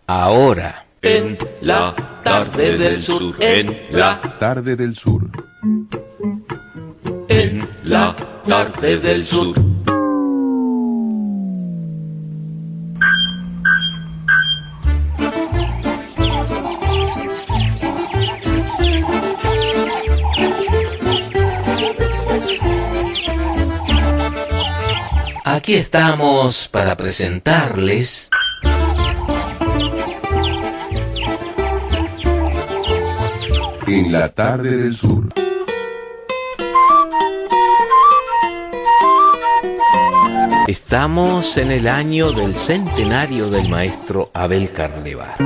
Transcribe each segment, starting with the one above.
Ahora, en la tarde del sur, en la tarde del sur, en la tarde del sur. aquí estamos para presentarles en la tarde del sur. Estamos en el año del centenario del maestro Abel Carlevaro.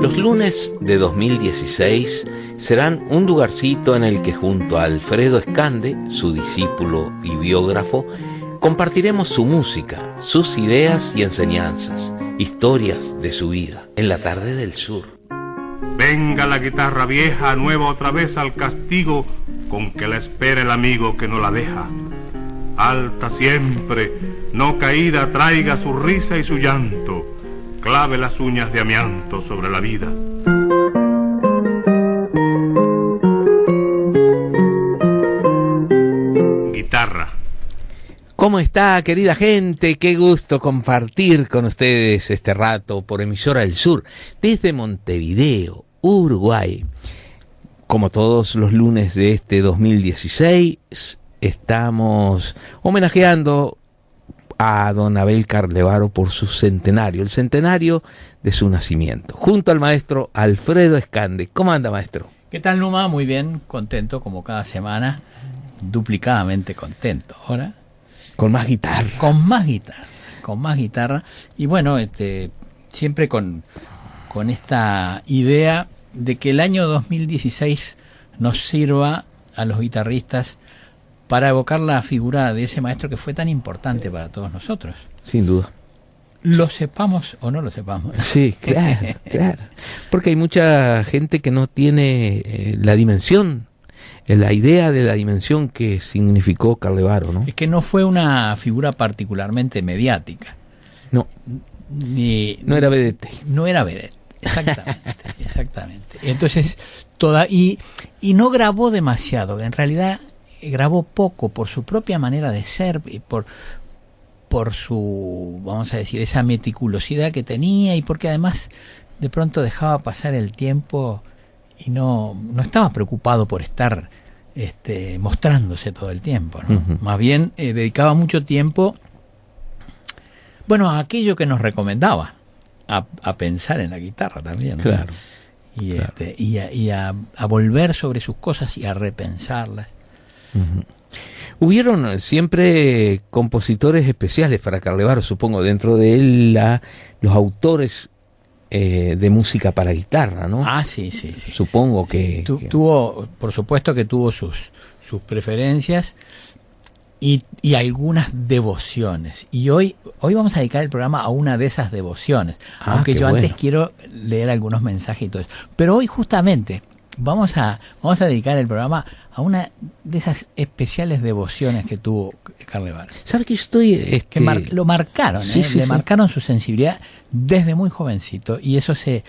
Los lunes de 2016 serán un lugarcito en el que junto a Alfredo Escande, su discípulo y biógrafo, compartiremos su música, sus ideas y enseñanzas, historias de su vida, en la tarde del sur. Venga la guitarra vieja, nueva otra vez al castigo, con que la espera el amigo que no la deja. Alta siempre, no caída, traiga su risa y su llanto, clave las uñas de amianto sobre la vida. Guitarra. ¿Cómo está, querida gente? Qué gusto compartir con ustedes este rato por Emisora del Sur, desde Montevideo, Uruguay. Como todos los lunes de este 2016, estamos homenajeando a don Abel Carlevaro por su centenario, el centenario de su nacimiento, junto al maestro Alfredo Escande. ¿Cómo anda, maestro? ¿Qué tal, Numa? Muy bien, contento como cada semana, duplicadamente contento. Ahora con más guitarra. Con más guitarra. Y bueno, siempre con esta idea de que el año 2016 nos sirva a los guitarristas para evocar la figura de ese maestro que fue tan importante para todos nosotros. Sin duda. Lo sepamos o no lo sepamos. Sí, claro, claro. Porque hay mucha gente que no tiene la dimensión, la idea de la dimensión que significó Carlevaro, ¿no? Es que no fue una figura particularmente mediática. No. No era vedette. No era vedette, exactamente. Entonces, y no grabó demasiado, en realidad grabó poco por su propia manera de ser, por su, vamos a decir, esa meticulosidad que tenía, y porque además de pronto dejaba pasar el tiempo y no estaba preocupado por estar mostrándose todo el tiempo, ¿no? Uh-huh. Más bien dedicaba mucho tiempo, bueno, a aquello que nos recomendaba, a pensar en la guitarra también, ¿no? Claro. Y, claro. Y a volver sobre sus cosas y a repensarlas. Uh-huh. Hubieron siempre compositores especiales para Carlevaro, supongo, dentro de él los autores de música para guitarra, ¿no? Ah, sí. Supongo sí, que tuvo, por supuesto que tuvo sus preferencias y algunas devociones. Y hoy vamos a dedicar el programa a una de esas devociones, aunque yo antes quiero leer algunos mensajes y todo eso. Pero hoy justamente vamos a dedicar el programa a una de esas especiales devociones que tuvo Carlevaro. ¿Sabes que yo estoy...? Que lo marcaron, sí, le marcaron su sensibilidad desde muy jovencito, y eso se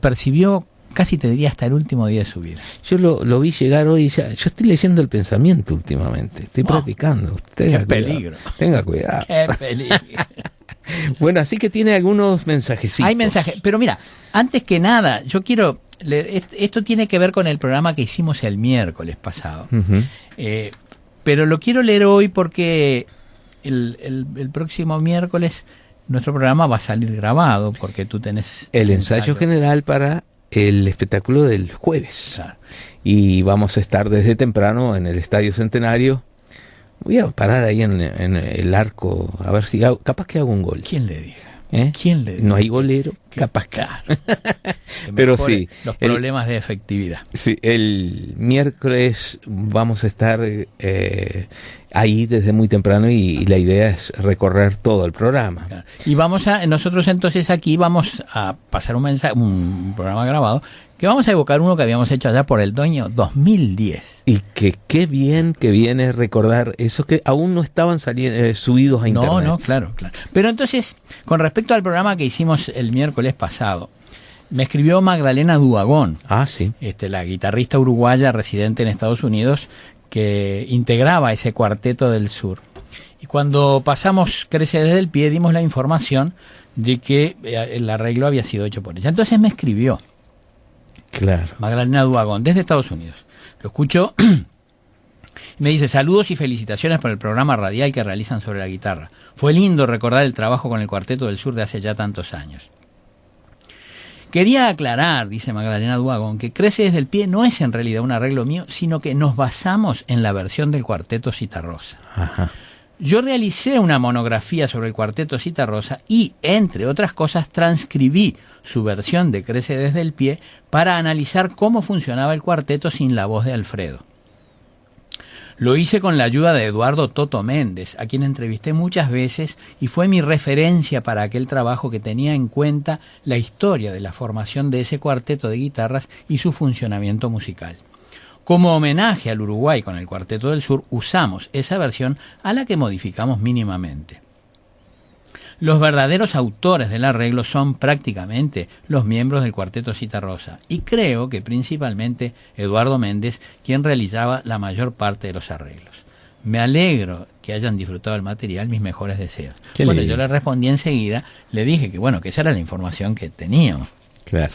percibió casi, te diría, hasta el último día de su vida. Yo lo vi llegar hoy, yo estoy leyendo el pensamiento últimamente, estoy practicando. ¡Qué peligro! Tenga cuidado. ¡Qué peligro! Bueno, así que tiene algunos mensajecitos. Hay mensajes, pero mira, antes que nada, yo quiero... Esto tiene que ver con el programa que hicimos el miércoles pasado. Uh-huh. Pero lo quiero leer hoy porque el próximo miércoles nuestro programa va a salir grabado, porque tú tenés el ensayo general para el espectáculo del jueves. Claro. Y vamos a estar desde temprano en el Estadio Centenario. Voy a parar ahí en el arco a ver si capaz que hago un gol. ¿Quién le diga? ¿Eh? ¿Quién le diga? No hay golero. capaz que. Claro. Que Pero mejore sí, los problemas de efectividad. Sí, el miércoles vamos a estar ahí desde muy temprano y la idea es recorrer todo el programa. Claro. Y nosotros entonces aquí vamos a pasar un programa grabado, que vamos a evocar uno que habíamos hecho allá por el año 2010. Y que qué bien que viene recordar esos que aún no estaban subidos a internet. No, claro. Pero entonces, con respecto al programa que hicimos el miércoles pasado, me escribió Magdalena Duagón, Sí. La guitarrista uruguaya residente en Estados Unidos, que integraba ese Cuarteto del Sur. Y cuando pasamos Crece desde el pie, dimos la información de que el arreglo había sido hecho por ella. Entonces me escribió Claro. Magdalena Duagón, desde Estados Unidos. Lo escucho y me dice: saludos y felicitaciones por el programa radial que realizan sobre la guitarra. Fue lindo recordar el trabajo con el Cuarteto del Sur de hace ya tantos años. Quería aclarar, dice Magdalena Duagón, que Crece desde el pie no es en realidad un arreglo mío, sino que nos basamos en la versión del Cuarteto Citarrosa. Ajá. Yo realicé una monografía sobre el Cuarteto Citarrosa y, entre otras cosas, transcribí su versión de Crece desde el pie para analizar cómo funcionaba el cuarteto sin la voz de Alfredo. Lo hice con la ayuda de Eduardo Toto Méndez, a quien entrevisté muchas veces y fue mi referencia para aquel trabajo que tenía en cuenta la historia de la formación de ese cuarteto de guitarras y su funcionamiento musical. Como homenaje al Uruguay con el Cuarteto del Sur, usamos esa versión a la que modificamos mínimamente. Los verdaderos autores del arreglo son prácticamente los miembros del Cuarteto Citarrosa y creo que principalmente Eduardo Méndez, quien realizaba la mayor parte de los arreglos. Me alegro que hayan disfrutado el material, mis mejores deseos. Qué Bueno, lindo. yo le respondí enseguida, le dije que esa era la información que teníamos. Claro.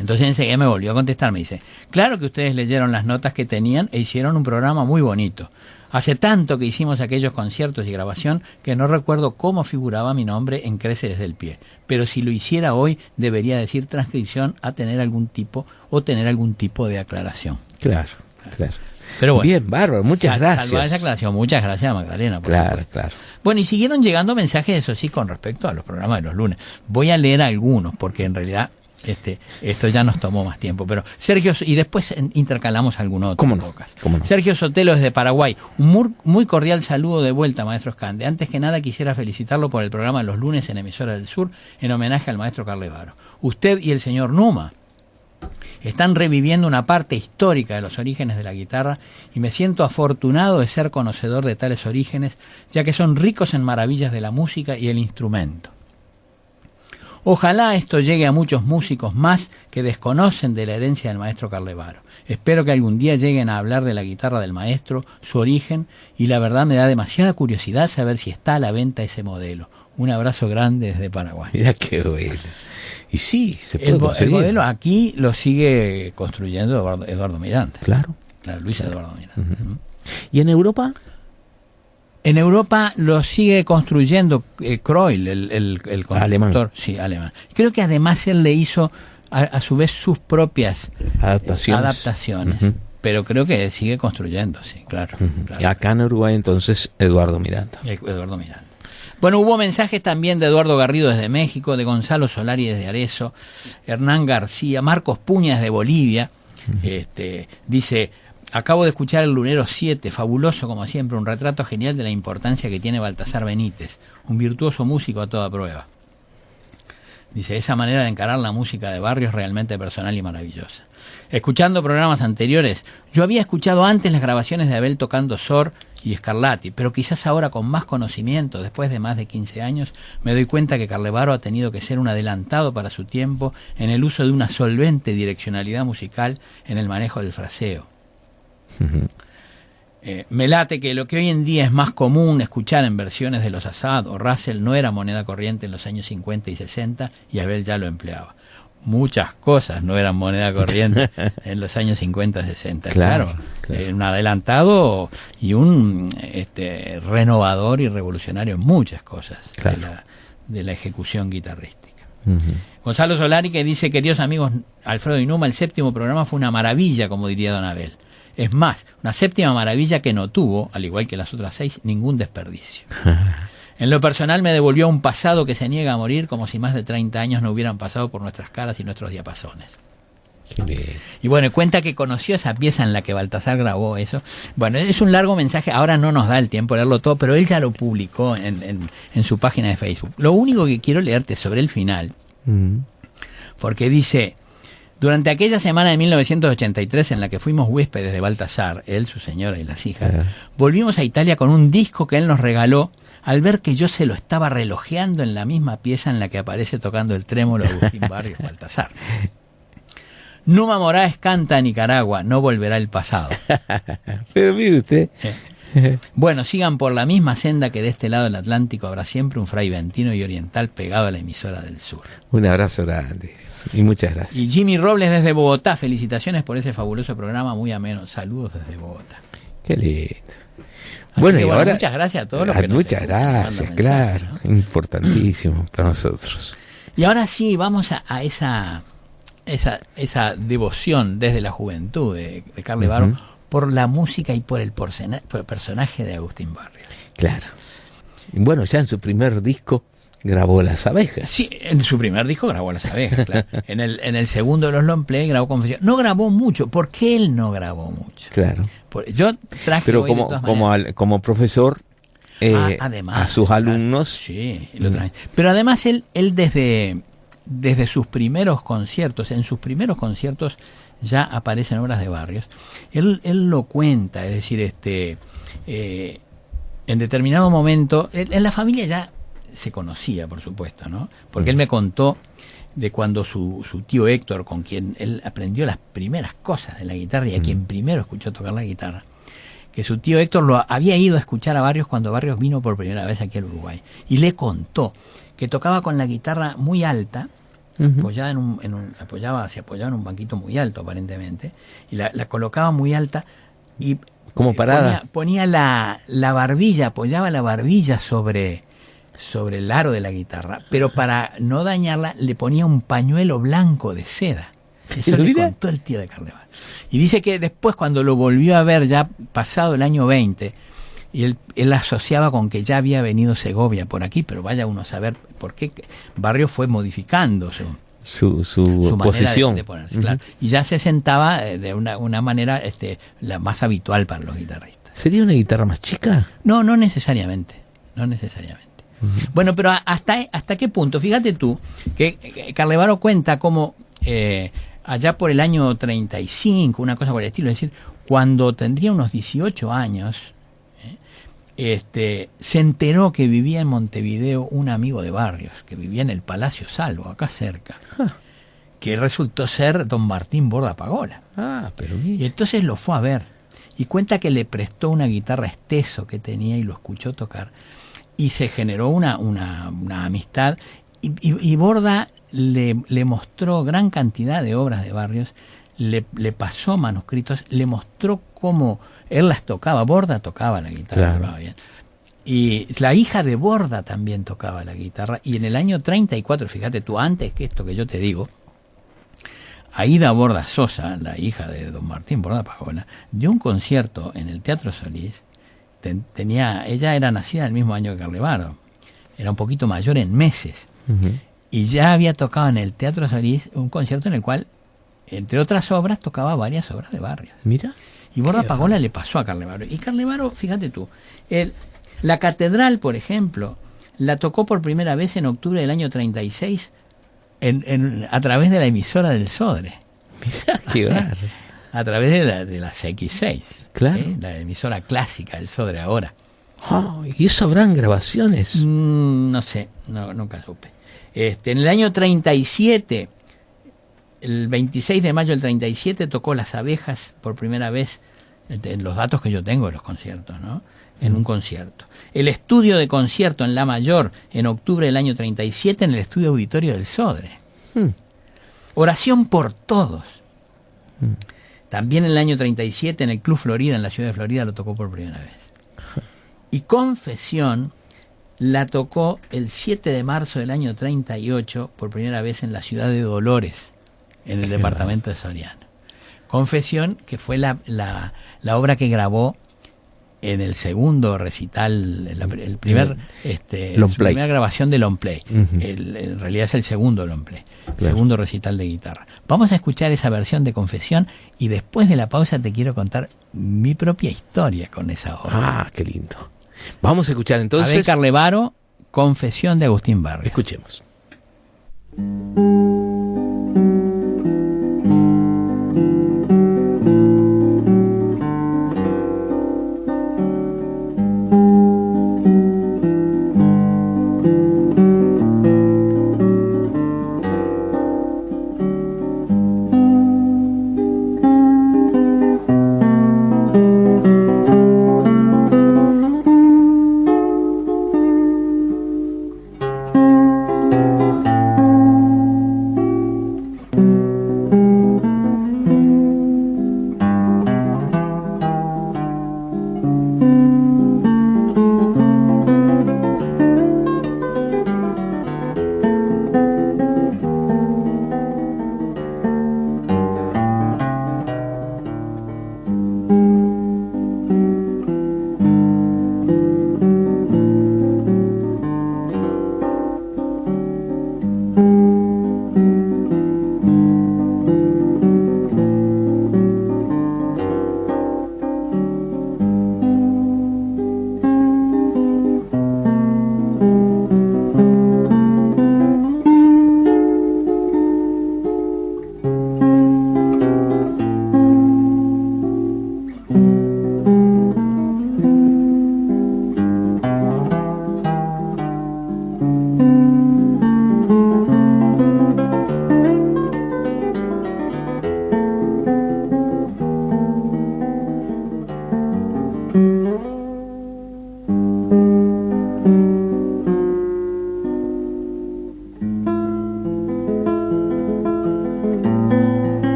Entonces enseguida me volvió a contestar, me dice: claro que ustedes leyeron las notas que tenían e hicieron un programa muy bonito. Hace tanto que hicimos aquellos conciertos y grabación que no recuerdo cómo figuraba mi nombre en Crece desde el pie. Pero si lo hiciera hoy, debería decir transcripción a tener algún tipo de aclaración. Claro. Pero bueno, Bien, bárbaro, muchas gracias. Salvada esa aclaración, muchas gracias, Magdalena. Por supuesto. Claro. Bueno, y siguieron llegando mensajes, eso sí, con respecto a los programas de los lunes. Voy a leer algunos, porque en realidad esto ya nos tomó más tiempo, pero Sergio, y después intercalamos alguno otro. ¿Cómo no? Sergio Sotelo desde Paraguay: un muy cordial saludo de vuelta, maestro Scande. Antes que nada quisiera felicitarlo por el programa de los lunes en Emisora del Sur, en homenaje al maestro Carlevaro. Usted y el señor Numa están reviviendo una parte histórica de los orígenes de la guitarra y me siento afortunado de ser conocedor de tales orígenes, ya que son ricos en maravillas de la música y el instrumento. Ojalá esto llegue a muchos músicos más que desconocen de la herencia del maestro Carlevaro. Espero que algún día lleguen a hablar de la guitarra del maestro, su origen, y la verdad me da demasiada curiosidad saber si está a la venta ese modelo. Un abrazo grande desde Paraguay. Mira qué bueno. Y sí, se puede El conseguir. modelo aquí lo sigue construyendo Eduardo Miranda. Claro. Luis Eduardo Miranda. Uh-huh. ¿Y en Europa? En Europa lo sigue construyendo Kreul, el constructor. Alemán. Sí, alemán. Creo que además él le hizo a su vez sus propias adaptaciones. Uh-huh. Pero creo que él sigue construyendo, sí, claro. Uh-huh. Claro. Y acá en Uruguay entonces Eduardo Miranda. Eduardo Miranda. Bueno, hubo mensajes también de Eduardo Garrido desde México, de Gonzalo Solari desde Arezzo, Hernán García, Marcos Puña desde Bolivia. Uh-huh. Dice: acabo de escuchar el Lunero 7, fabuloso como siempre, un retrato genial de la importancia que tiene Baltasar Benítez, un virtuoso músico a toda prueba. Dice: esa manera de encarar la música de barrio es realmente personal y maravillosa. Escuchando programas anteriores, yo había escuchado antes las grabaciones de Abel tocando Sor y Scarlatti, pero quizás ahora con más conocimiento, después de más de 15 años, me doy cuenta que Carlevaro ha tenido que ser un adelantado para su tiempo en el uso de una solvente direccionalidad musical en el manejo del fraseo. Uh-huh. Me late que lo que hoy en día es más común escuchar en versiones de los Assad o Russell no era moneda corriente en los años 50 y 60 y Abel ya lo empleaba. Muchas cosas no eran moneda corriente en los años 50 y 60. Claro. Un adelantado y un renovador y revolucionario en muchas cosas de la ejecución guitarrística. Uh-huh. Gonzalo Solari, que dice: queridos amigos Alfredo y Numa, el séptimo programa fue una maravilla, como diría don Abel. Es más, una séptima maravilla que no tuvo, al igual que las otras 6, ningún desperdicio. En lo personal me devolvió a un pasado que se niega a morir, como si más de 30 años no hubieran pasado por nuestras caras y nuestros diapasones. Qué bien. Y bueno, cuenta que conoció esa pieza en la que Baltasar grabó eso. Bueno, es un largo mensaje, ahora no nos da el tiempo de leerlo todo, pero él ya lo publicó en su página de Facebook. Lo único que quiero leerte sobre el final, porque dice: durante aquella semana de 1983 en la que fuimos huéspedes de Baltasar, él, su señora y las hijas, volvimos a Italia con un disco que él nos regaló al ver que yo se lo estaba relojeando en la misma pieza en la que aparece tocando el trémolo Agustín Barrios Baltasar. Numa Moraes canta a Nicaragua, no volverá el pasado. Pero mire usted. Bueno, sigan por la misma senda que de este lado del Atlántico habrá siempre un fray ventino y oriental pegado a la emisora del sur. Un abrazo grande y muchas gracias. Y Jimmy Robles desde Bogotá, felicitaciones por ese fabuloso programa, muy ameno. Saludos desde Bogotá. Qué lindo. Así Bueno, que, y ahora muchas gracias a todos los que nos muchas escuchan, gracias, mandan claro, mensajes, ¿no? importantísimo para nosotros. Y ahora sí, vamos a esa devoción desde la juventud de Carle Baro por la música y por el personaje de Agustín Barrios. Claro. Y bueno, ya en su primer disco grabó Las Abejas. Sí, en su primer disco grabó Las Abejas, claro. En el segundo de los long play grabó Confesión. No grabó mucho, porque él no grabó mucho. Claro. Yo traje pero hoy, de todas maneras, como profesor además, a sus alumnos. Sí, lo traje. Pero además él desde sus primeros conciertos, en sus primeros conciertos ya aparecen obras de Barrios. Él lo cuenta, es decir, en determinado momento, en la familia ya se conocía, por supuesto, ¿no? Porque él me contó de cuando su tío Héctor, con quien él aprendió las primeras cosas de la guitarra y a quien primero escuchó tocar la guitarra, que su tío Héctor lo había ido a escuchar a Barrios cuando Barrios vino por primera vez aquí al Uruguay, y le contó que tocaba con la guitarra muy alta, apoyada se apoyaba en un banquito muy alto aparentemente, y la colocaba muy alta y como parada. Ponía la barbilla, apoyaba la barbilla sobre el aro de la guitarra, pero para no dañarla le ponía un pañuelo blanco de seda. Eso le contó el tío de Carle Baro. Y dice que después, cuando lo volvió a ver ya pasado el año 20, y él asociaba con que ya había venido Segovia por aquí, pero vaya uno a saber por qué Barrios fue modificando su posición de ponerse, claro. Y ya se sentaba de una manera la más habitual para los guitarristas. ¿Sería una guitarra más chica? No necesariamente. Bueno, pero hasta qué punto, fíjate tú, que Carle Baro cuenta como allá por el año 35, una cosa por el estilo, es decir, cuando tendría unos 18 años, se enteró que vivía en Montevideo un amigo de Barrios, que vivía en el Palacio Salvo, acá cerca, que resultó ser don Martín Borda Pagola. Pero y entonces lo fue a ver, y cuenta que le prestó una guitarra Esteso que tenía y lo escuchó tocar, y se generó una amistad, y Borda le mostró gran cantidad de obras de Barrios, le pasó manuscritos, le mostró cómo él las tocaba. Borda tocaba la guitarra, claro. Bien. Y la hija de Borda también tocaba la guitarra, y en el año 34, fíjate tú, antes que esto que yo te digo, Aida Borda Sosa, la hija de don Martín Borda Pagola, dio un concierto en el Teatro Solís. Ella era nacida el mismo año que Carle Baro, era un poquito mayor en meses, y ya había tocado en el Teatro Solís un concierto en el cual, entre otras obras, tocaba varias obras de Barrios. Mira. Y Borda Pagola le pasó a Carle Baro. Y Carle Baro, fíjate tú, la Catedral, por ejemplo, la tocó por primera vez en octubre del año 36 a través de la emisora del Sodre. Mirá, qué barro. A través de la CX6. Claro. La emisora clásica del Sodre ahora. ¿Y eso habrán grabaciones? No sé, nunca supe. En el año 37, el 26 de mayo del 37, tocó Las Abejas por primera vez, en los datos que yo tengo de los conciertos, ¿no? En un concierto. El estudio de concierto en La Mayor, en octubre del año 37, en el estudio auditorio del Sodre. Oración por Todos. También en el año 37, en el Club Florida, en la ciudad de Florida, lo tocó por primera vez. Y Confesión la tocó el 7 de marzo del año 38, por primera vez en la ciudad de Dolores, en el departamento de Soriano. Confesión, que fue la obra que grabó en el segundo recital, el primer, long su play. primera grabación de long play. Ujú. En realidad es el segundo long play, Claro. segundo recital de guitarra. Vamos a escuchar esa versión de Confesión y después de la pausa te quiero contar mi propia historia con esa obra. Ah, qué lindo. Vamos a escuchar entonces. Abel Carlevaro, Confesión de Agustín Vargas. Escuchemos.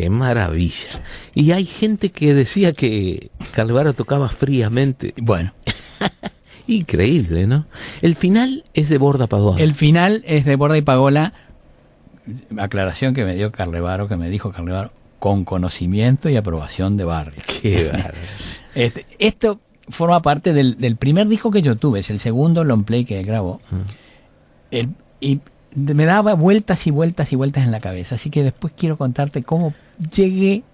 Qué maravilla. Y hay gente que decía que Carlevaro tocaba fríamente. Bueno. Increíble, ¿no? El final es de Borda Padoa. El final es de Borda y Pagola. Aclaración que me dio Carlevaro, que me dijo Carlevaro, con conocimiento y aprobación de Barrios. Qué bárbaro. Esto forma parte del primer disco que yo tuve, es el segundo long play que grabó. Y me daba vueltas y vueltas y vueltas en la cabeza. Así que después quiero contarte cómo llegué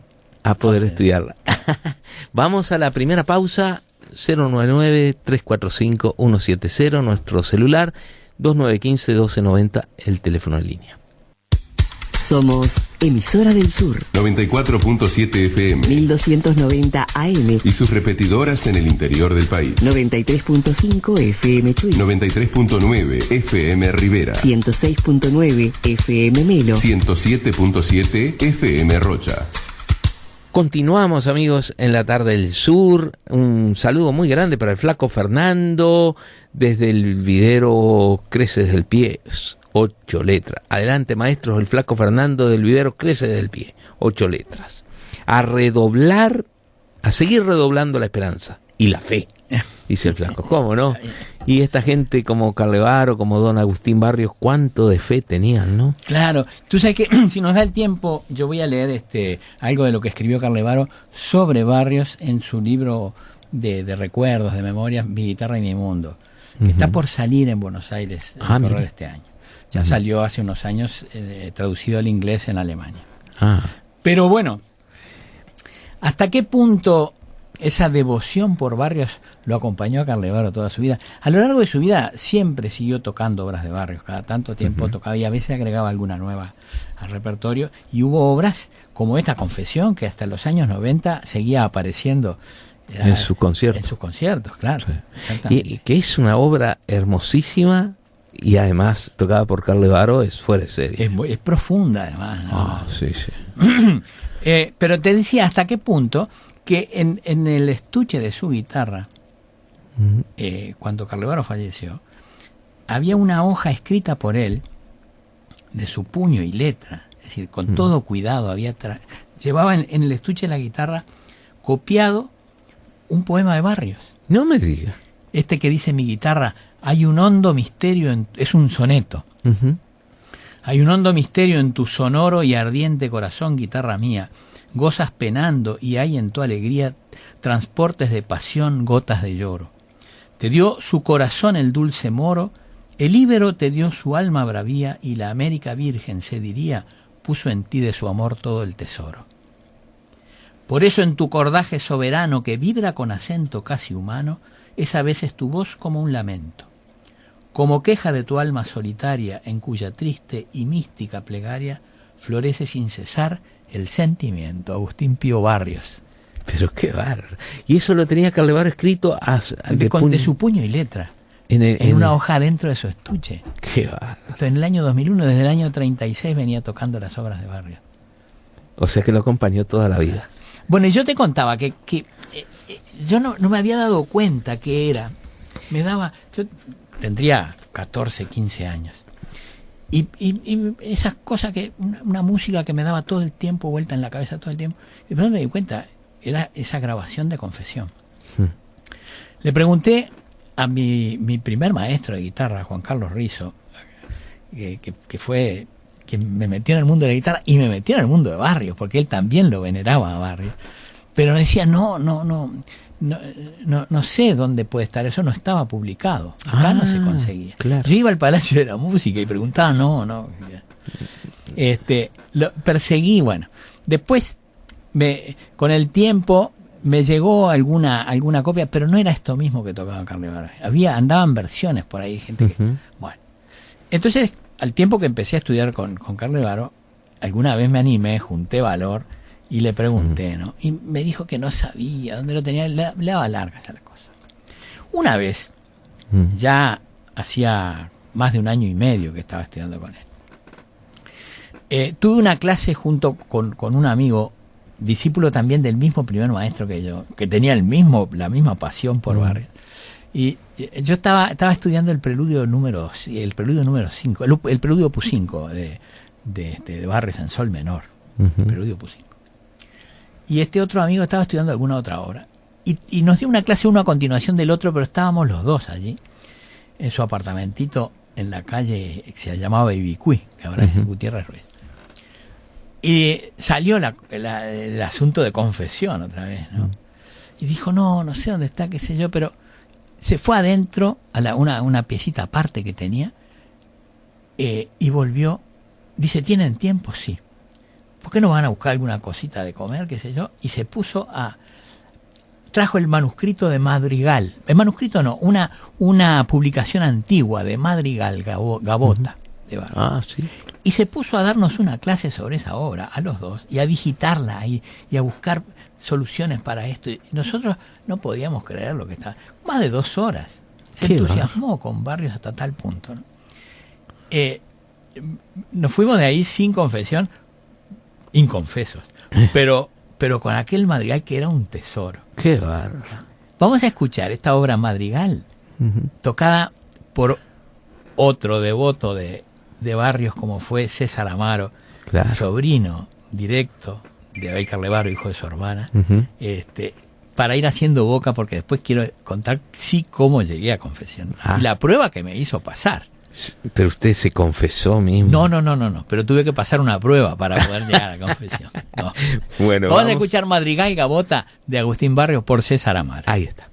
a poder estudiarla. Vamos a la primera pausa. 099-345-170, nuestro celular, 2915-1290, el teléfono en línea. Somos Emisora del Sur 94.7 FM 1290 AM y sus repetidoras en el interior del país. 93.5 FM Chuy, 93.9 FM Rivera, 106.9 FM Melo, 107.7 FM Rocha. Continuamos, amigos, en la tarde del sur. Un saludo muy grande para el flaco Fernando desde el videro Crece desde el Pie, 8 letras. Adelante, maestros, el flaco Fernando del videro Crece desde el Pie, 8 letras. A redoblar, a seguir redoblando la esperanza y la fe, dice el flaco. ¿Cómo no? Y esta gente como Carlevaro, como don Agustín Barrios, cuánto de fe tenían, ¿no? Claro, tú sabes que si nos da el tiempo, yo voy a leer algo de lo que escribió Carlevaro sobre Barrios en su libro de recuerdos, de memorias, Mi guitarra y mi mundo, que está por salir en Buenos Aires en el correr de este año. Ya salió hace unos años, traducido al inglés en Alemania. Pero bueno, ¿hasta qué punto esa devoción por Barrios lo acompañó a Carlevaro toda su vida? A lo largo de su vida siempre siguió tocando obras de Barrios, cada tanto tiempo tocaba y a veces agregaba alguna nueva al repertorio, y hubo obras como esta Confesión que hasta los años 90 seguía apareciendo en sus conciertos. En sus conciertos, claro. Sí. Exactamente. Y que es una obra hermosísima y además tocada por Carlevaro es fuera de serie. Es profunda además, ¿no? Sí, sí. Pero te decía hasta qué punto que en el estuche de su guitarra, cuando Carlevaro falleció, había una hoja escrita por él, de su puño y letra, es decir, con todo cuidado, llevaba en el estuche de la guitarra copiado un poema de Barrios. No me diga. Que dice: mi guitarra, hay un hondo misterio, es un soneto. Hay un hondo misterio en tu sonoro y ardiente corazón, guitarra mía. Gozas penando y hay en tu alegría transportes de pasión, gotas de lloro. Te dio su corazón el dulce moro, el íbero te dio su alma bravía y la América Virgen, se diría, puso en ti de su amor todo el tesoro. Por eso en tu cordaje soberano que vibra con acento casi humano, es a veces tu voz como un lamento, como queja de tu alma solitaria en cuya triste y mística plegaria florece sin cesar el sentimiento. Agustín Pío Barrios. Pero qué bárbaro. Y eso lo tenía Carlevaro escrito de su puño y letra. En una hoja dentro de su estuche. Qué bárbaro. Esto en el año 2001, desde el año 36 venía tocando las obras de Barrios. O sea que lo acompañó toda la vida. Bueno, y yo te contaba que yo no me había dado cuenta que era. Yo tendría 14, 15 años. Y esas cosas una música que me daba todo el tiempo vuelta en la cabeza todo el tiempo. Y de pronto me di cuenta, era esa grabación de Confesión. Le pregunté a mi primer maestro de guitarra, Juan Carlos Rizzo, que fue quien me metió en el mundo de la guitarra y me metió en el mundo de Barrios, porque él también lo veneraba a Barrios. Pero me decía, no sé dónde puede estar, eso no estaba publicado, acá no se conseguía. Claro. Yo iba al Palacio de la Música y preguntaba, no. Lo perseguí, bueno. Después, con el tiempo, me llegó alguna copia, pero no era esto mismo que tocaba Carlevaro. Andaban versiones por ahí, gente que... Bueno, entonces, al tiempo que empecé a estudiar con Carlevaro, alguna vez me animé, junté valor y le pregunté, ¿no? Y me dijo que no sabía dónde lo tenía, le daba largas a la cosa. Una vez, ya hacía más de 1 año y medio que estaba estudiando con él, tuve una clase junto con un amigo, discípulo también del mismo primer maestro que yo, que tenía la misma pasión por Barrios. Y yo estaba estudiando el preludio número 5, el preludio opus 5 de Barrios en sol menor, preludio opus 5. y este otro amigo estaba estudiando alguna otra obra. Y nos dio una clase uno a continuación del otro, pero estábamos los dos allí, en su apartamentito en la calle que se llamaba Ibicuí, que ahora es Gutiérrez Ruiz. Y salió el asunto de confesión otra vez, ¿no? Y dijo, no sé dónde está, qué sé yo, pero se fue adentro a una piecita aparte que tenía, y volvió. Dice, ¿tienen tiempo? Sí. ¿Por qué no van a buscar alguna cosita de comer, qué sé yo? Y se puso trajo el manuscrito de Madrigal. El manuscrito no, una publicación antigua de Madrigal Gavota. De Barros. Sí. Y se puso a darnos una clase sobre esa obra, a los dos, y a digitarla, y a buscar soluciones para esto. Y nosotros no podíamos creer lo que estaba. Más de 2 horas. Se entusiasmó con Barrios hasta tal punto, ¿no? Nos fuimos de ahí sin confesión, inconfesos, pero con aquel Madrigal que era un tesoro. Qué bárbaro. Vamos a escuchar esta obra Madrigal, tocada por otro devoto de Barrios como fue César Amaro, Claro. sobrino directo de Abel Carlevaro, hijo de su hermana, para ir haciendo boca, porque después quiero contar cómo llegué a confesión. Y la prueba que me hizo pasar. Pero usted se confesó mismo. No, pero tuve que pasar una prueba para poder llegar a la confesión. No. Bueno, Vamos a escuchar Madrigal Gavota de Agustín Barrios por César Amaro. Ahí está.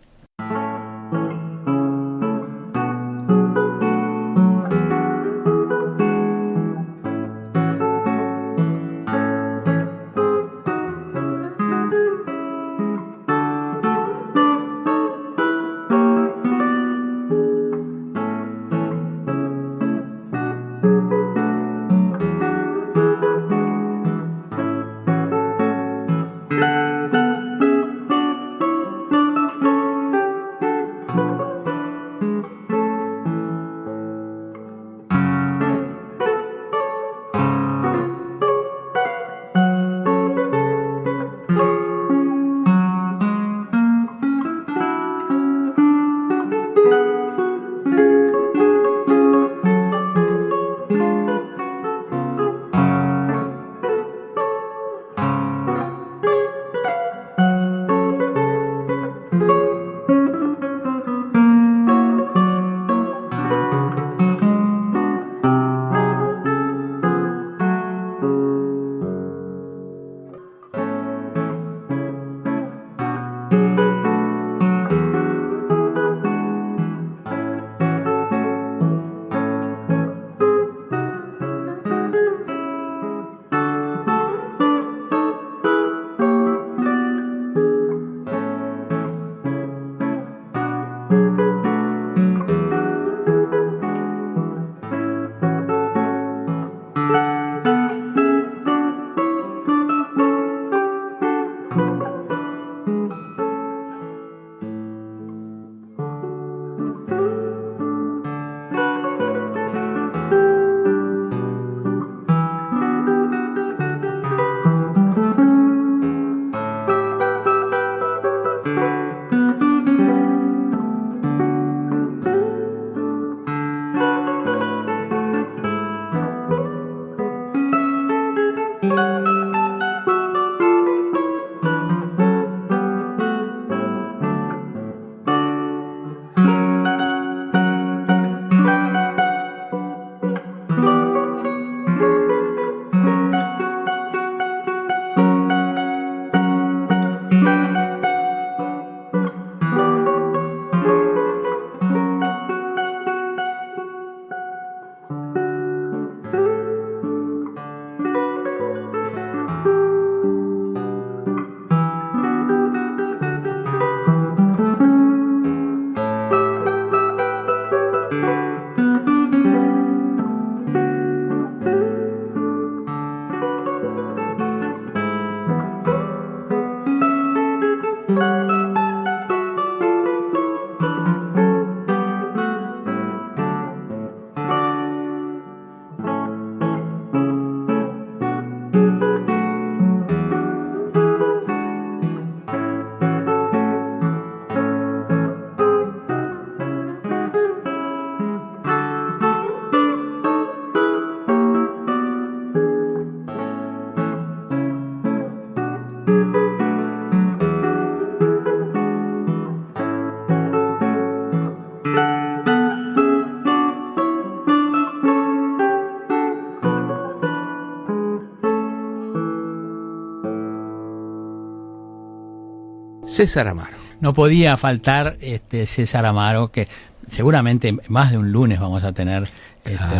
César Amaro. No podía faltar César Amaro, que seguramente más de un lunes vamos a tener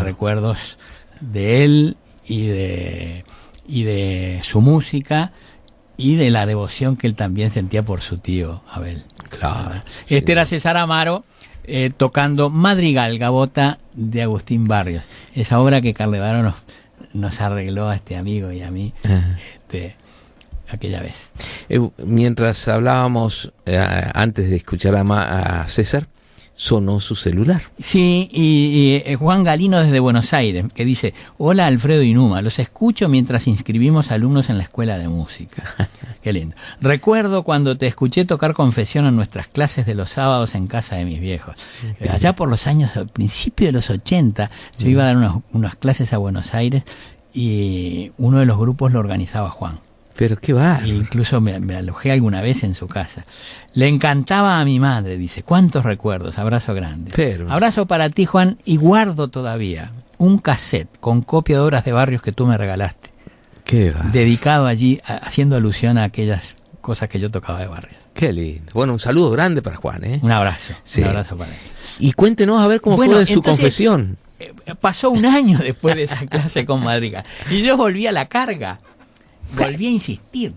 recuerdos de él y de su música y de la devoción que él también sentía por su tío Abel. Claro. Era César Amaro tocando Madrigal, Gavota de Agustín Barrios, esa obra que Carlevaro nos arregló a este amigo y a mí aquella vez. Mientras hablábamos antes de escuchar a César, sonó su celular. Sí, y Juan Galino desde Buenos Aires, que dice: hola Alfredo y Numa, los escucho mientras inscribimos alumnos en la escuela de música. Qué lindo. Recuerdo cuando te escuché tocar confesión en nuestras clases de los sábados en casa de mis viejos. Allá por los años, al principio de los 80, yo iba a dar unas clases a Buenos Aires y uno de los grupos lo organizaba Juan. Pero qué va. Incluso me alojé alguna vez en su casa. Le encantaba a mi madre, dice. ¿Cuántos recuerdos? Abrazo grande. Pero... Abrazo para ti, Juan, y guardo todavía un cassette con copia de obras de Barrios que tú me regalaste. Qué va. Dedicado allí, haciendo alusión a aquellas cosas que yo tocaba de Barrios. Qué lindo. Bueno, un saludo grande para Juan, ¿eh? Un abrazo. Sí. Un abrazo para él. Y cuéntenos a ver cómo fue de su confesión. Pasó un año después de esa clase con Madrigal. Y yo volví a la carga. Volví a insistir.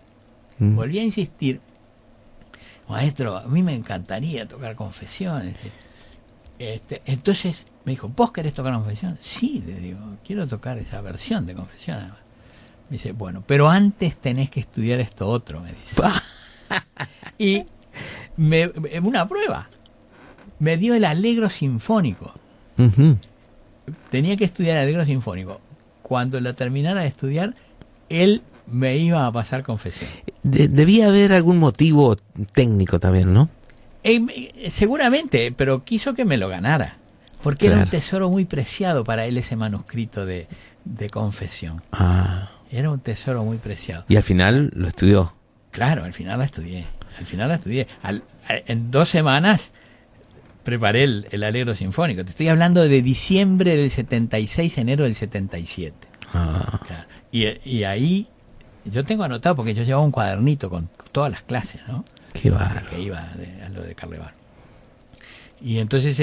Maestro, a mí me encantaría tocar confesiones. Entonces me dijo: ¿vos querés tocar confesión? Sí, le digo, quiero tocar esa versión de confesión. Me dice: bueno, pero antes tenés que estudiar esto otro, me dice. Y una prueba. Me dio el Allegro Sinfónico. Uh-huh. Tenía que estudiar el Allegro Sinfónico. Cuando la terminara de estudiar, él me iba a pasar confesión. Debía haber algún motivo técnico también, ¿no? Seguramente, pero quiso que me lo ganara, porque claro. Era un tesoro muy preciado para él ese manuscrito de confesión. Era un tesoro muy preciado. Y al final lo estudió. Claro, al final la estudié. En 2 semanas preparé el Allegro Sinfónico. Te estoy hablando de diciembre del 76, enero del 77. Claro. Y ahí yo tengo anotado, porque yo llevaba un cuadernito con todas las clases, ¿no? Qué bárbaro. Que iba a lo de Carlevaro. Y entonces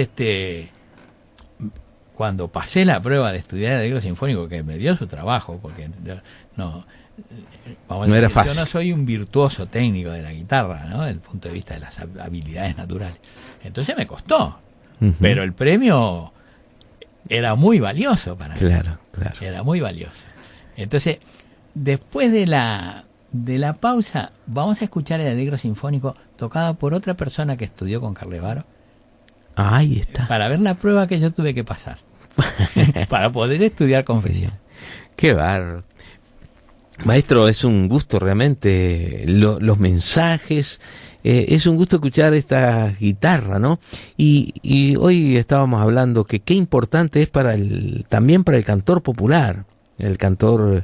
cuando pasé la prueba de estudiar el Allegro Sinfónico, que me dio su trabajo, porque no era fácil. Yo no soy un virtuoso técnico de la guitarra, ¿no? Desde el punto de vista de las habilidades naturales. Entonces me costó, pero el premio era muy valioso para mí. Claro. Era muy valioso. Entonces, después de la pausa, vamos a escuchar el Allegro Sinfónico tocado por otra persona que estudió con Carlevaro. Ahí está. Para ver la prueba que yo tuve que pasar. Para poder estudiar confesión. Qué bárbaro. Maestro, es un gusto realmente los mensajes. Es un gusto escuchar esta guitarra, ¿no? Y hoy estábamos hablando que qué importante es también para el cantor popular, el cantor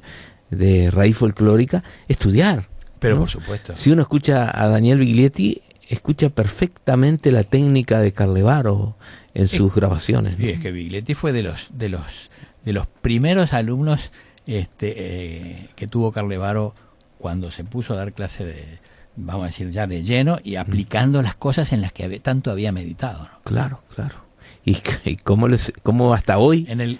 de raíz folclórica, estudiar. Pero ¿no? por supuesto. Si uno escucha a Daniel Biglietti, escucha perfectamente la técnica de Carlevaro en sus grabaciones, ¿no? Y es que Biglietti fue de los primeros alumnos que tuvo Carlevaro cuando se puso a dar clase vamos a decir ya de lleno y aplicando las cosas en las que tanto había meditado, ¿no? Claro. ¿Y cómo hasta hoy? En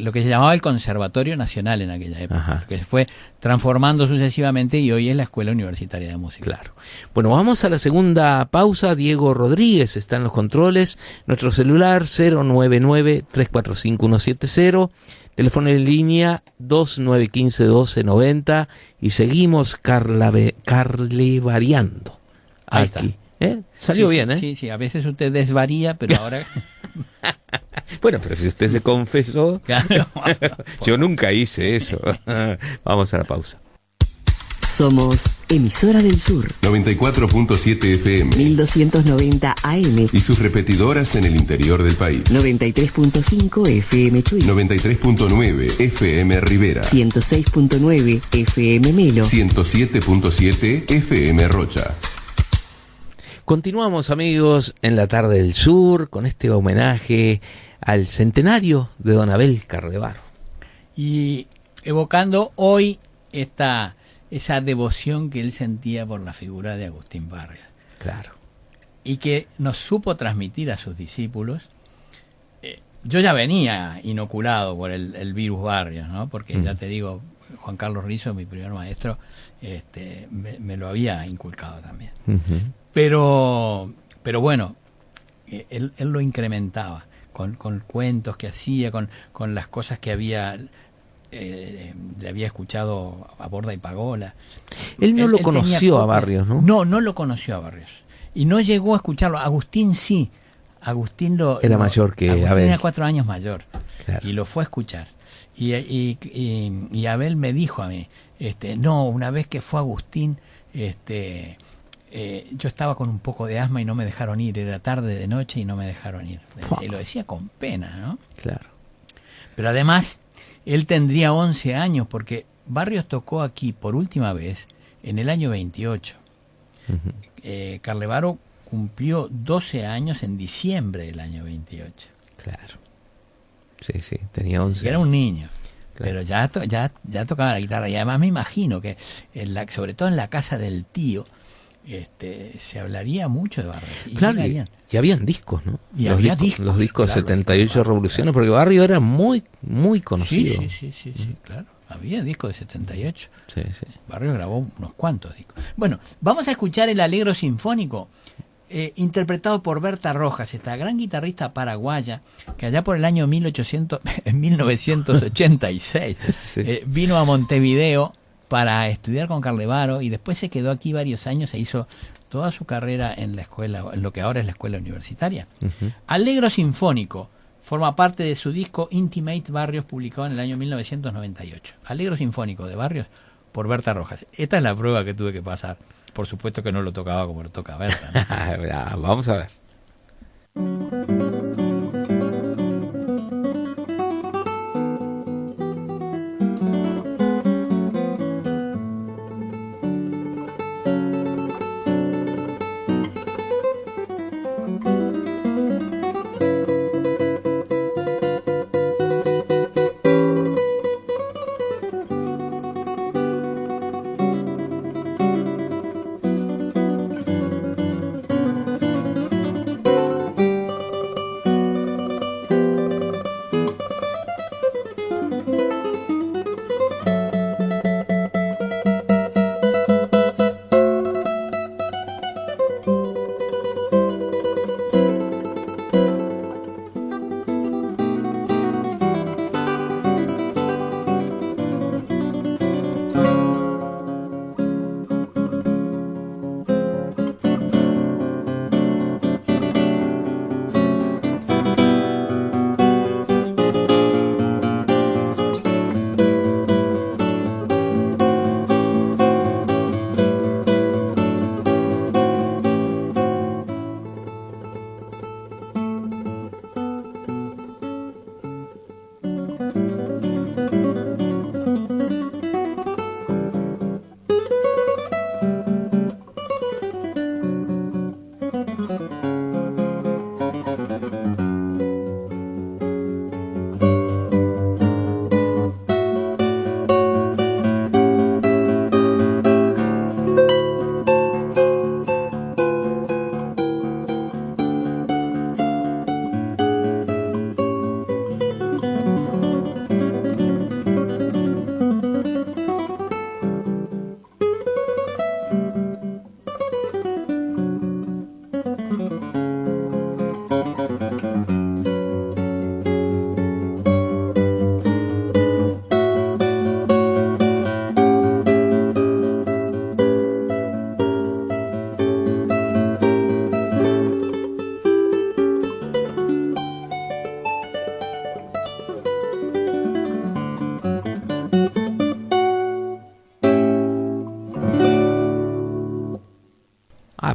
lo que se llamaba el Conservatorio Nacional en aquella época, que se fue transformando sucesivamente y hoy es la Escuela Universitaria de Música. Claro. Bueno, vamos a la segunda pausa. Diego Rodríguez está en los controles. Nuestro celular 099-345-170. Teléfono en línea 2915-1290. Y seguimos carlevariando. Ahí aquí. está. Salió bien, ¿eh? Sí, a veces usted desvaría, pero ahora... Bueno, pero si usted se confesó... Claro. Yo nunca hice eso. Vamos a la pausa. Somos Emisora del Sur. 94.7 FM. 1290 AM. Y sus repetidoras en el interior del país. 93.5 FM Chuy. 93.9 FM Rivera. 106.9 FM Melo. 107.7 FM Rocha. Continuamos, amigos, en la tarde del sur con este homenaje al centenario de don Abel Carlevaro. Y evocando hoy esta esa devoción que él sentía por la figura de Agustín Barrios. Claro. Y que nos supo transmitir a sus discípulos. Yo ya venía inoculado por el virus Barrios, ¿no? Porque ya te digo, Juan Carlos Rizzo, mi primer maestro, me lo había inculcado también. Pero bueno, él lo incrementaba con cuentos que hacía, con las cosas que le había escuchado a Borda y Pagola. Él no lo conoció a Barrios, ¿no? No lo conoció a Barrios. Y no llegó a escucharlo. Agustín sí. Agustín era mayor que Agustín Abel. Era 4 años mayor. Claro. Y lo fue a escuchar. Y Abel me dijo a mí, no, una vez que fue Agustín, yo estaba con un poco de asma y no me dejaron ir. Era tarde de noche y no me dejaron ir. Y lo decía con pena, ¿no? Claro. Pero además, él tendría 11 años porque Barrios tocó aquí por última vez en el año 28. Carlevaro cumplió 12 años en diciembre del año 28. Claro. Sí, tenía 11. Y era un niño. Claro. Pero ya tocaba la guitarra. Y además me imagino que, sobre todo en la casa del tío, se hablaría mucho de Barrios. Claro, y habían discos, ¿no? Y había discos. Los discos claro, 78 claro, Revoluciones, porque Barrios era muy, muy conocido. Sí, claro. Había discos de 78. Sí. Barrios grabó unos cuantos discos. Bueno, vamos a escuchar el Allegro Sinfónico, interpretado por Berta Rojas, esta gran guitarrista paraguaya que allá por el año 1986 Sí. Vino a Montevideo para estudiar con Carlevaro y después se quedó aquí varios años e hizo toda su carrera en la escuela, en lo que ahora es la escuela universitaria. Allegro Sinfónico forma parte de su disco Intimate Barrios, publicado en el año 1998. Allegro Sinfónico de Barrios por Berta Rojas. Esta es la prueba que tuve que pasar. Por supuesto que no lo tocaba como lo toca Berta, ¿no? Vamos a ver.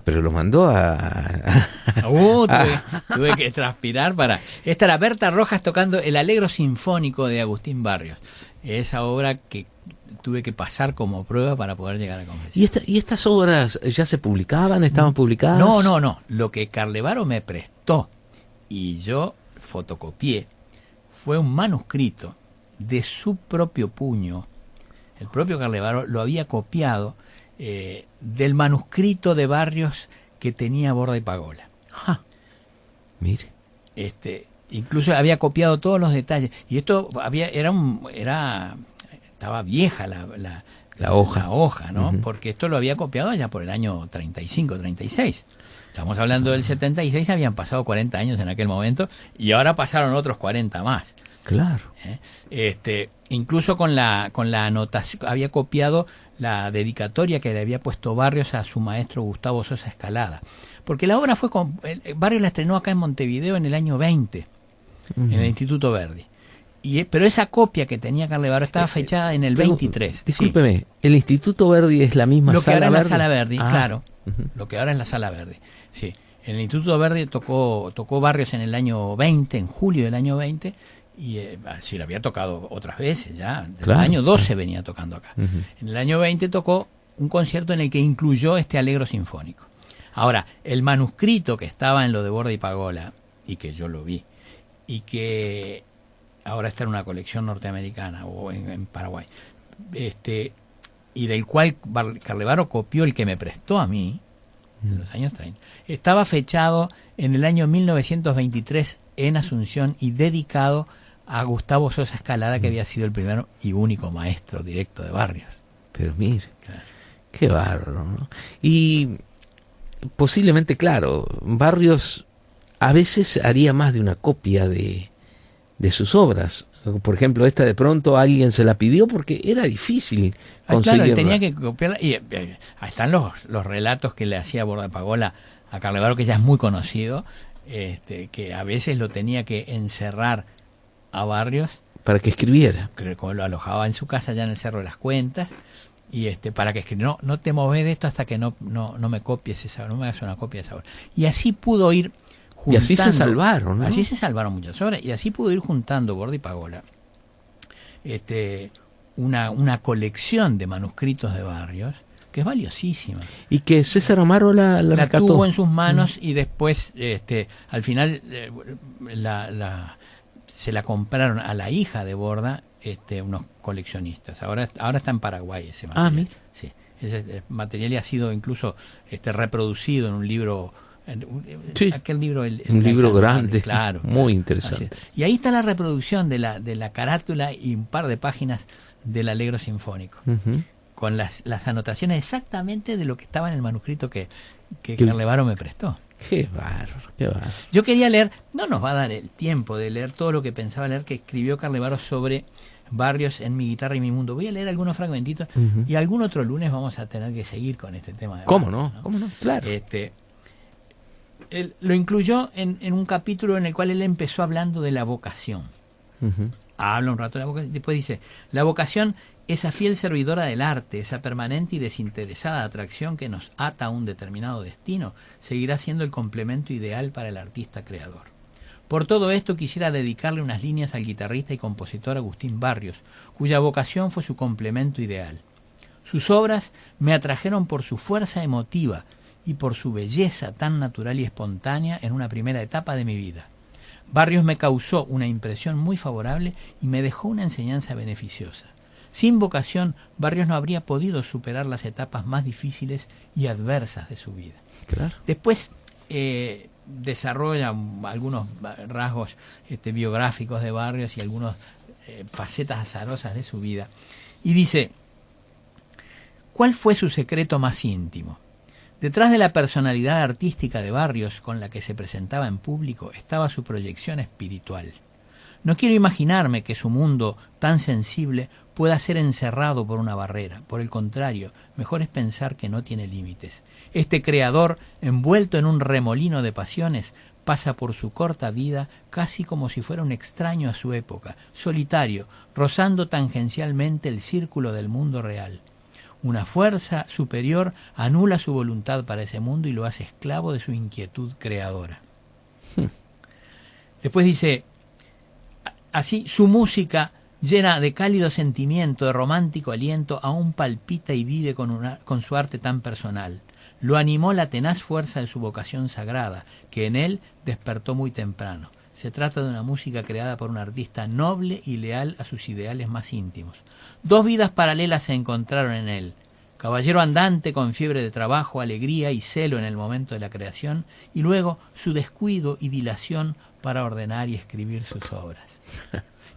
Pero lo mandó tuve que transpirar para... Esta era Berta Rojas tocando el Allegro Sinfónico de Agustín Barrios. Esa obra que tuve que pasar como prueba para poder llegar a convencer. ¿Y estas obras ya se publicaban? ¿Estaban publicadas? No. Lo que Carlevaro me prestó y yo fotocopié fue un manuscrito de su propio puño el propio Carlevaro lo había copiado del manuscrito de Barrios que tenía Borda y Pagola. Mire. Incluso había copiado todos los detalles. Y esto estaba vieja la hoja, ¿no? Uh-huh. Porque esto lo había copiado allá por el año 35, 36. Estamos hablando del 76, habían pasado 40 años en aquel momento y ahora pasaron otros 40 más. Claro. Incluso con la anotación, había copiado la dedicatoria que le había puesto Barrios a su maestro Gustavo Sosa Escalada. Porque la obra Barrios la estrenó acá en Montevideo en el año 20, uh-huh, en el Instituto Verdi. Pero esa copia que tenía Carlevaro estaba fechada en el 23. Discúlpeme, sí. ¿El Instituto Verdi es la misma sala Verdi? Lo que ahora es la Sala Verdi, claro. Uh-huh. Lo que ahora es la Sala Verdi, sí. En el Instituto Verdi tocó Barrios en el año 20, en julio del año 20, y sí, lo había tocado otras veces ya. Desde el año 12 venía tocando acá. Uh-huh. En el año 20 tocó un concierto en el que incluyó este Allegro Sinfónico. Ahora, el manuscrito que estaba en lo de Borda y Pagola, y que yo lo vi, y que ahora está en una colección norteamericana o en Paraguay, y del cual Carlevaro copió el que me prestó a mí en los años 30, estaba fechado en el año 1923 en Asunción y dedicado a Gustavo Sosa Escalada, que había sido el primero y único maestro directo de Barrios. Pero mire, claro, qué bárbaro, ¿no? Y posiblemente, claro, Barrios a veces haría más de una copia de sus obras. Por ejemplo, esta de pronto alguien se la pidió porque era difícil conseguirla. Claro, tenía que copiarla. Y ahí están los relatos que le hacía Borda Pagola a Carlevaro, que ya es muy conocido, que a veces lo tenía que encerrar a Barrios para que escribiera. Como lo alojaba en su casa allá en el Cerro de las Cuentas, y para que escribiera, no te moves de esto hasta que no me copies esa, no me hagas una copia de esa obra. Y así pudo ir juntando, y así se salvaron, ¿no? Así se salvaron muchas obras, y así pudo ir juntando Borda y Pagola una colección de manuscritos de Barrios que es valiosísima. Y que César Amaro la rescató. Tuvo en sus manos, y después al final se la compraron a la hija de Borda unos coleccionistas. Ahora está en Paraguay ese material. Mira. Sí, ese material ha sido incluso reproducido en un libro. Sí, aquel libro, un libro grande, claro, muy interesante. Y ahí está la reproducción de la carátula y un par de páginas del Allegro Sinfónico, uh-huh, con las anotaciones exactamente de lo que estaba en el manuscrito que Carlevaro me prestó. Qué bárbaro, qué bárbaro. Yo quería leer, no nos va a dar el tiempo de leer todo lo que pensaba leer, que escribió Carlevaro sobre Barrios en Mi guitarra y mi mundo. Voy a leer algunos fragmentitos, uh-huh, y algún otro lunes vamos a tener que seguir con este tema de ¿Cómo Barrios, no? ¿Cómo no? Claro. Él lo incluyó en un capítulo en el cual él empezó hablando de la vocación. Uh-huh. Habla un rato de la vocación, después dice: la vocación, esa fiel servidora del arte, esa permanente y desinteresada atracción que nos ata a un determinado destino, seguirá siendo el complemento ideal para el artista creador. Por todo esto quisiera dedicarle unas líneas al guitarrista y compositor Agustín Barrios, cuya vocación fue su complemento ideal. Sus obras me atrajeron por su fuerza emotiva y por su belleza tan natural y espontánea en una primera etapa de mi vida. Barrios me causó una impresión muy favorable y me dejó una enseñanza beneficiosa. Sin vocación, Barrios no habría podido superar las etapas más difíciles y adversas de su vida. Claro. Después desarrolla algunos rasgos biográficos de Barrios y algunas facetas azarosas de su vida. Y dice: ¿cuál fue su secreto más íntimo? Detrás de la personalidad artística de Barrios con la que se presentaba en público estaba su proyección espiritual. No quiero imaginarme que su mundo tan sensible pueda ser encerrado por una barrera. Por el contrario, mejor es pensar que no tiene límites. Este creador, envuelto en un remolino de pasiones, pasa por su corta vida casi como si fuera un extraño a su época, solitario, rozando tangencialmente el círculo del mundo real. Una fuerza superior anula su voluntad para ese mundo y lo hace esclavo de su inquietud creadora. Después dice: así, su música, llena de cálido sentimiento, de romántico aliento, aún palpita y vive con su arte tan personal. Lo animó la tenaz fuerza de su vocación sagrada, que en él despertó muy temprano. Se trata de una música creada por un artista noble y leal a sus ideales más íntimos. Dos vidas paralelas se encontraron en él. Caballero andante con fiebre de trabajo, alegría y celo en el momento de la creación, y luego su descuido y dilación para ordenar y escribir sus obras.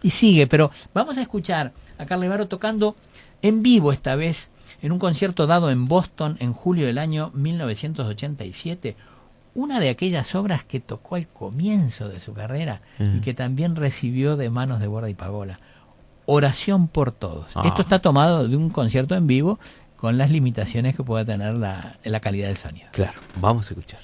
Y sigue, pero vamos a escuchar a Carlevaro tocando en vivo esta vez, en un concierto dado en Boston en julio del año 1987, una de aquellas obras que tocó al comienzo de su carrera y que también recibió de manos de Borda y Pagola. Oración por todos. Esto está tomado de un concierto en vivo con las limitaciones que pueda tener la calidad del sonido. Claro, vamos a escuchar.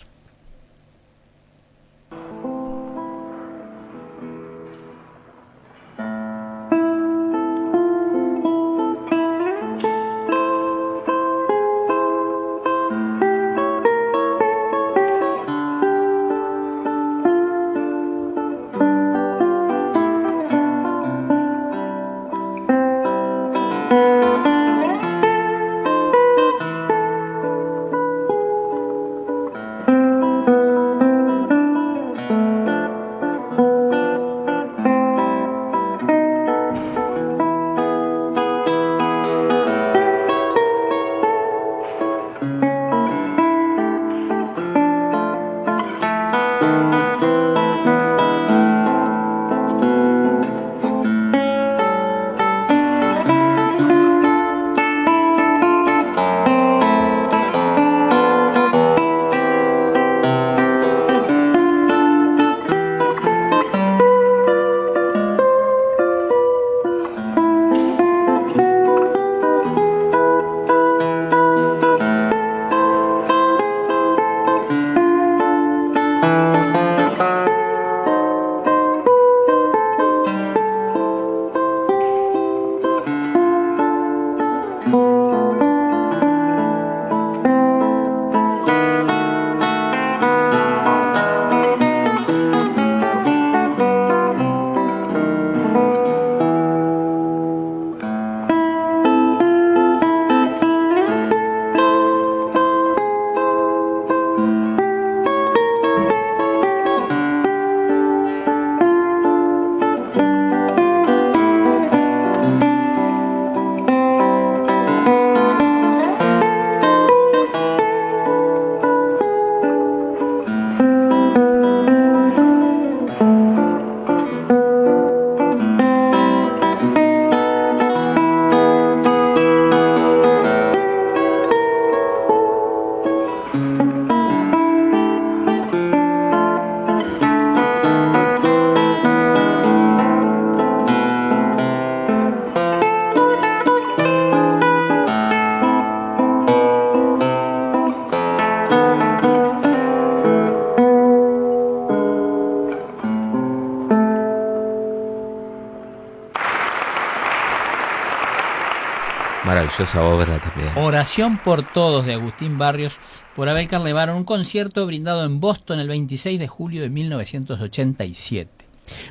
Maravillosa obra también. Oración por todos de Agustín Barrios por Abel Carlevaro, un concierto brindado en Boston el 26 de julio de 1987.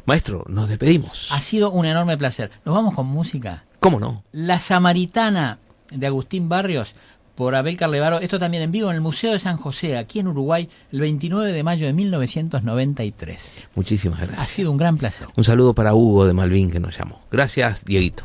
Maestro, nos despedimos. Ha sido un enorme placer. Nos vamos con música. ¿Cómo no? La Samaritana de Agustín Barrios por Abel Carlevaro. Esto también en vivo en el Museo de San José, aquí en Uruguay, el 29 de mayo de 1993. Muchísimas gracias. Ha sido un gran placer. Un saludo para Hugo de Malvin que nos llamó. Gracias, Dieguito.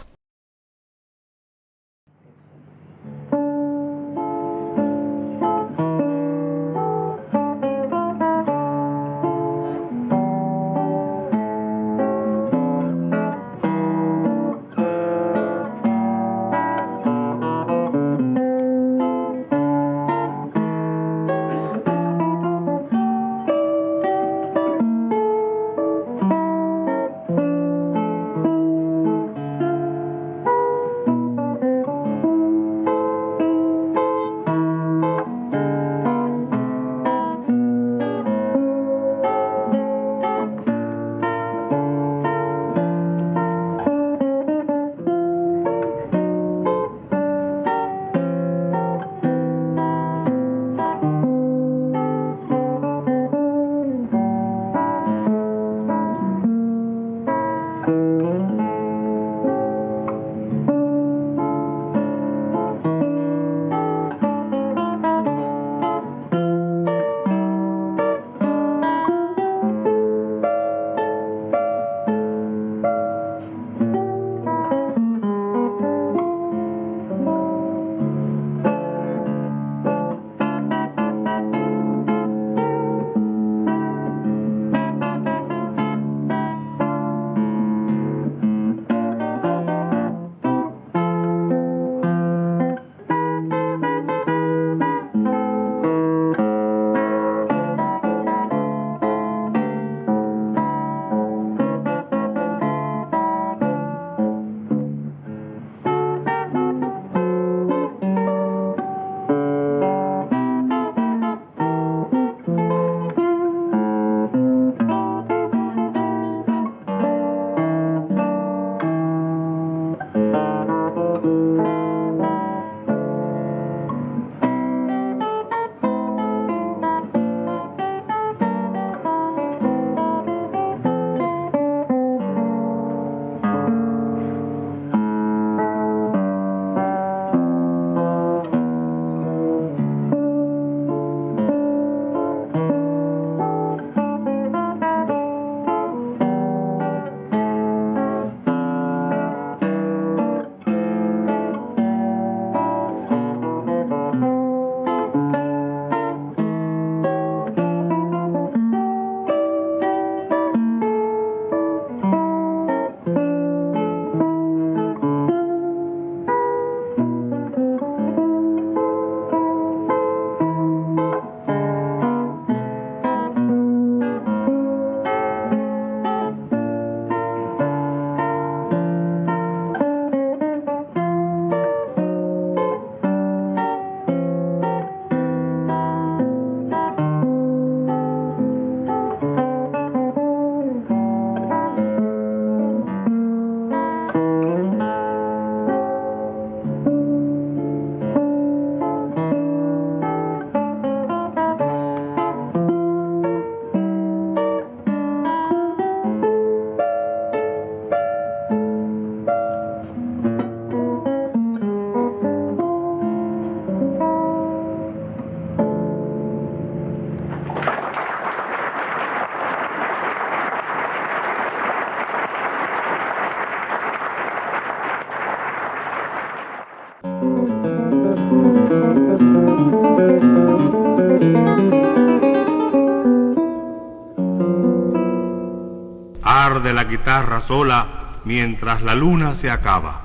Arde la guitarra sola mientras la luna se acaba.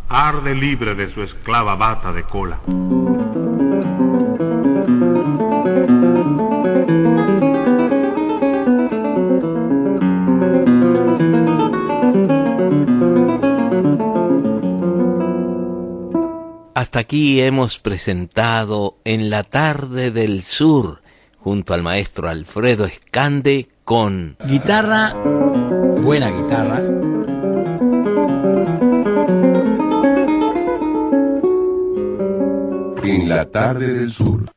Arde libre de su esclava bata de cola. Hasta aquí hemos presentado En la tarde del sur, junto al maestro Alfredo Escande, con Guitarra, buena guitarra. En la tarde del sur.